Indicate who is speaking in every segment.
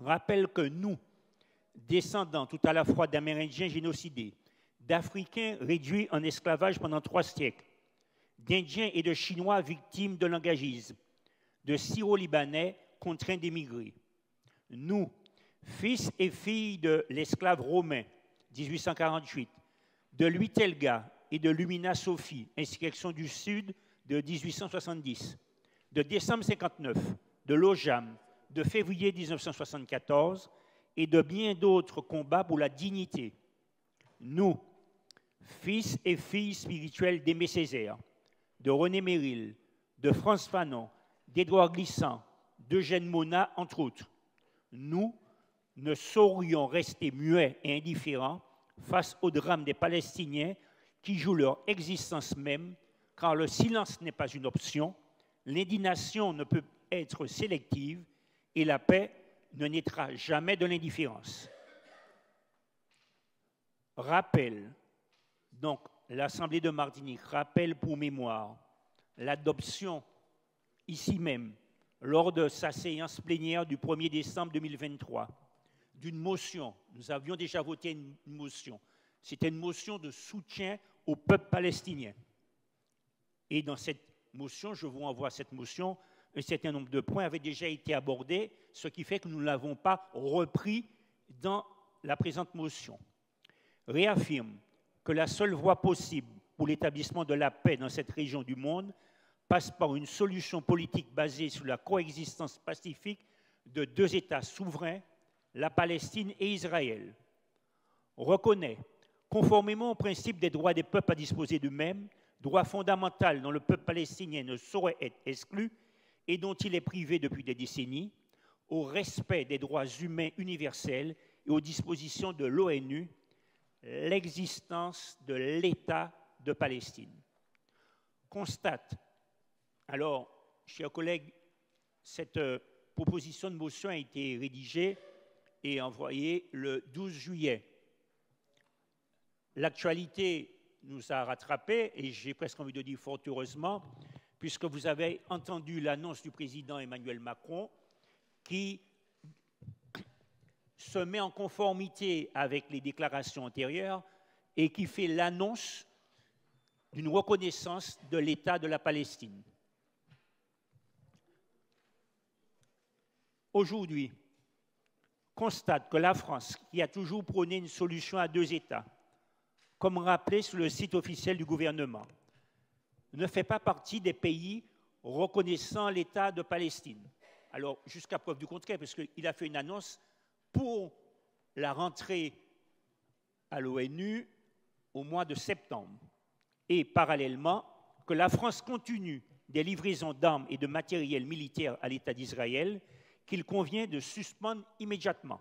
Speaker 1: rappelle que nous, descendants tout à la fois d'Amérindiens génocidés, d'Africains réduits en esclavage pendant 3 siècles, d'Indiens et de Chinois victimes de langagisme, de Syro-Libanais contraints d'émigrer, nous, fils et filles de l'esclave romain, 1848, de Luitelga et de Lumina Sophie, insurrection du Sud de 1870, de décembre 59, de l'OJAM, de février 1974 et de bien d'autres combats pour la dignité. Nous, fils et filles spirituels d'Aimé Césaire, de René Méril, de Frantz Fanon, d'Édouard Glissant, d'Eugène Monat, entre autres, nous ne saurions rester muets et indifférents face au drame des Palestiniens qui jouent leur existence même, car le silence n'est pas une option, l'indignation ne peut être sélective et la paix ne naîtra jamais de l'indifférence. Rappel, donc l'Assemblée de Martinique rappelle pour mémoire l'adoption ici même, lors de sa séance plénière du 1er décembre 2023, d'une motion. Nous avions déjà voté une motion. C'était une motion de soutien au peuple palestinien. Et dans cette motion, je vous envoie cette motion, un certain nombre de points avaient déjà été abordés, ce qui fait que nous ne l'avons pas repris dans la présente motion. Réaffirme que la seule voie possible pour l'établissement de la paix dans cette région du monde passe par une solution politique basée sur la coexistence pacifique de 2 États souverains, la Palestine et Israël. Reconnaît, conformément au principe des droits des peuples à disposer d'eux-mêmes, droit fondamental dont le peuple palestinien ne saurait être exclu et dont il est privé depuis des décennies, au respect des droits humains universels et aux dispositions de l'ONU, l'existence de l'État de Palestine. Constate, alors, chers collègues, cette proposition de motion a été rédigée et envoyée le 12 juillet. L'actualité nous a rattrapés, et j'ai presque envie de dire fort heureusement, puisque vous avez entendu l'annonce du président Emmanuel Macron qui se met en conformité avec les déclarations antérieures et qui fait l'annonce d'une reconnaissance de l'État de la Palestine. Aujourd'hui, constate que la France, qui a toujours prôné une solution à 2 États, comme rappelé sur le site officiel du gouvernement, ne fait pas partie des pays reconnaissant l'État de Palestine. Alors, jusqu'à preuve du contraire, parce qu'il a fait une annonce pour la rentrée à l'ONU au mois de septembre. Et parallèlement, que la France continue des livraisons d'armes et de matériel militaire à l'État d'Israël qu'il convient de suspendre immédiatement.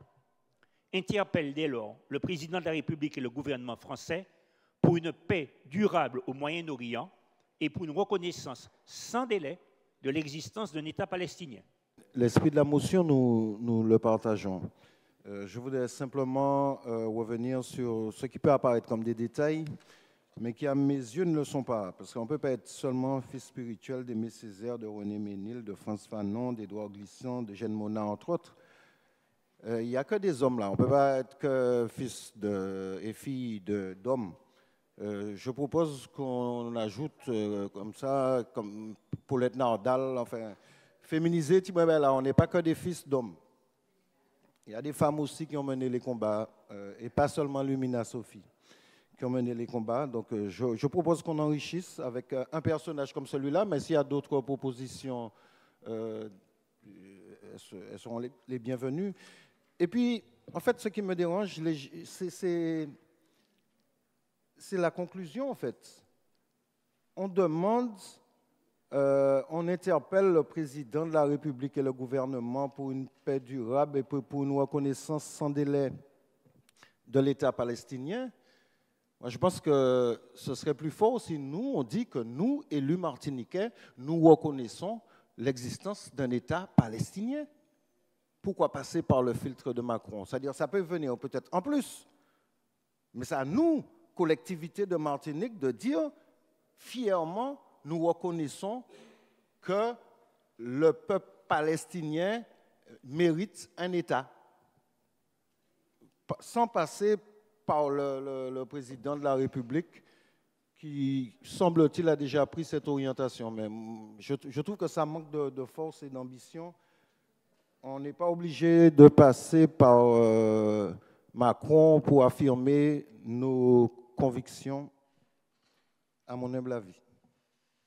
Speaker 1: Interpelle dès lors le président de la République et le gouvernement français pour une paix durable au Moyen-Orient et pour une reconnaissance sans délai de l'existence d'un État palestinien.
Speaker 2: L'esprit de la motion, nous le partageons. Je voudrais simplement revenir sur ce qui peut apparaître comme des détails, mais qui, à mes yeux, ne le sont pas. Parce qu'on ne peut pas être seulement fils spirituel d'Aimé Césaire, de René Ménil, de Frantz Fanon, d'Édouard Glissant, d'Eugène Monat, entre autres. Il n'y a que des hommes là. On ne peut pas être que fils et fille d'hommes. Je propose qu'on ajoute comme ça, comme Paulette Nardal, enfin, féminiser, là, on n'est pas que des fils d'hommes. Il y a des femmes aussi qui ont mené les combats, et pas seulement Lumina Sophie, qui ont mené les combats. Donc, je propose qu'on enrichisse avec un personnage comme celui-là, mais s'il y a d'autres propositions, elles seront les bienvenues. Et puis, en fait, ce qui me dérange, c'est la conclusion, en fait. On demande, on interpelle le président de la République et le gouvernement pour une paix durable et pour une reconnaissance sans délai de l'État palestinien. Moi, je pense que ce serait plus fort si nous, on dit que nous, élus martiniquais, nous reconnaissons l'existence d'un État palestinien. Pourquoi passer par le filtre de Macron? C'est-à-dire, ça peut venir peut-être en plus, mais c'est à nous, collectivité de Martinique, de dire fièrement, nous reconnaissons que le peuple palestinien mérite un État. sans passer par le président de la République, qui, semble-t-il, a déjà pris cette orientation. Mais je trouve que ça manque de force et d'ambition. On n'est pas obligé de passer par Macron pour affirmer nos convictions, à mon humble avis.